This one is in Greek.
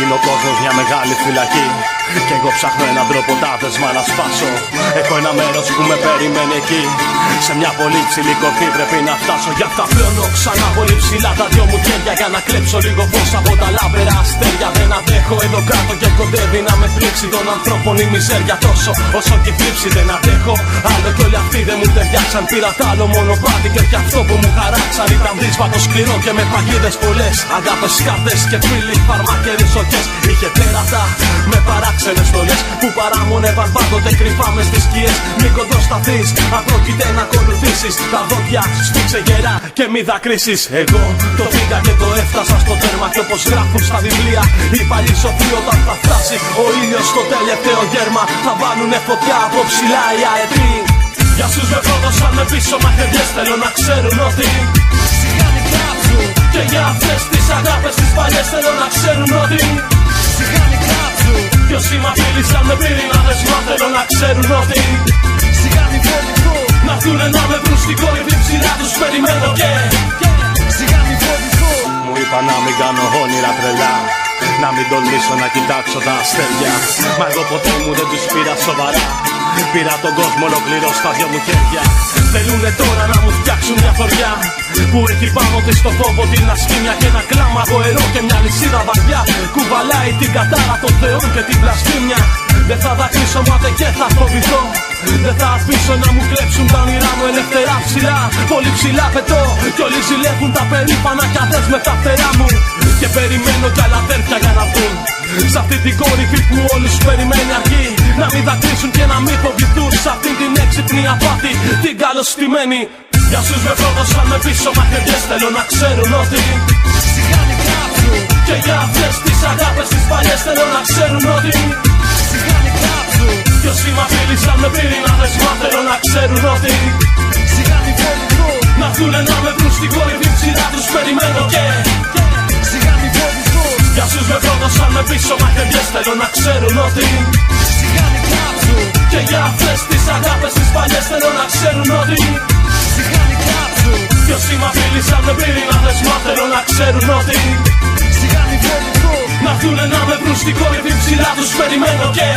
Είναι ο κόσμος μια μεγάλη φυλακή κι εγώ ψάχνω έναν τρόπο τα δεσμά να σπάσω. Έχω ένα μέρος που με περιμένει εκεί, σε μια πολύ ψηλή κορφή πρέπει να φτάσω. Γι' αυτά πλώνω ξανά πολύ ψηλά τα δυο μου χέρια για να κλέψω λίγο φως από τα λάβερα αστέρια. Δεν αντέχω εδώ κάτω και κοντεύει να με πλήξει των ανθρώπων η μιζέρια τόσο όσο και η θλίψη. Δεν αντέχω άλλο κι όλοι αυτοί δεν μου ταιριάξαν. Πήρα τ' άλλο μονοπάτι και κι αυτό που μου χαράξαν ήταν δύσβατο σκληρό και με παγίδες πολλές. Αγάπες, σκάρτες και φίλοι, φαρμάκεροι σοκές. Είχε τέρατα με παράξενες στολές που παράμονευαν πάντοτε κρυφά μες στις σκιές. Μην κοντοσταθείς, αν πρόκειται να ακολουθήσεις. Τα δόντια σφίξε γερά και μη δακρύσεις. Εγώ το πήγα και το έφτασα στο τέρμα κι όπως γράφουν στα βιβλία οι παλιοί σοφοί, όταν θα φτάσει ο ήλιος στο τελευταίο γέρμα θα βάλουνε φωτιά από ψηλά οι αετοί. Για όσους με πρόδωσαν με πίσω μαχαιριές θέλω να ξέρουν ότι σιγά μην κάψουν. Και για αυτές τις αγάπες τις παλιές θέλω να ξέρουν ότι σιγά μην κάψουν. Κι όσοι μ' απείλησαν με πύρινα δεσμά θέλω να ξέρουν ότι σιγά μην φοβηθούν. Να έρθουνε να με βρουν στην κορυφή ψηλά τους περιμένω και σιγά μην φοβηθούν. Μου είπα να μην κάνω όνειρα τρελά, να μην τολμήσω να κοιτάξω τα αστέρια. Μα εγώ ποτέ μου δεν τους πήρα σοβαρά. Πήρα τον κόσμο ολοκληρώ στα δυο μου χέρια. Θέλουνε τώρα να μου φτιάξουν μια φοριά που έχει πάνω της το φόβο, την ασχήμια και ένα κλάμα γοερό και μια λυσίδα βαριά. Κουβαλάει την κατάρα των θεών και την βλασφήμια. Δεν θα δακρύσω μάται και θα φοβηθώ. Δεν θα αφήσω να μου κλέψουν τα όνειρά μου ελευθερά ψηλά. Πολύ ψηλά πετώ κι όλοι ζηλεύουν τα περήφανα κι αδές με τα φτερά μου. Και περιμένω κι άλλα αδέρφια για να βγουν σ' αυτή την κορυφή που όλους περιμένει αρκεί. Να μην δακρύσουν και να μην φοβηθούν σ' αυτή την έξυπνη απάτη την καλωστημένη. Για όσους με πρόδωσαν με πίσω μαχαιριές θέλω να ξέρουν ότι σιγά μην κάψουν. Και για αυτές τις αγάπες τις παλιές θέλω να ξέρουν ότι σιγά μην κάψουν. Κι όσοι μ' απείλησαν με πύρινα δεσμά θέλω να ξέρουν ότι σιγά μην φοβηθούν. Να έρθουνε να με βρουν στην κορυφή ψηλά τους περιμένω και σιγά μην φοβηθούν. Για όσους με πρόδωσαν με πίσω μαχαιριές θέλω να ξέρουν ότι σιγά μην κάψουν. Και για αυτές τις αγάπες τις παλιές θέλω να ξέρουν ότι σιγά μην κάψουν. Κι όσοι μ' απείλησαν με πύρινα δεσμά θέλω να ξέρουν ότι σιγά μην φοβηθούν. Να έρθουνε να με βρουν στην κορυφή ψηλά τους περιμένω και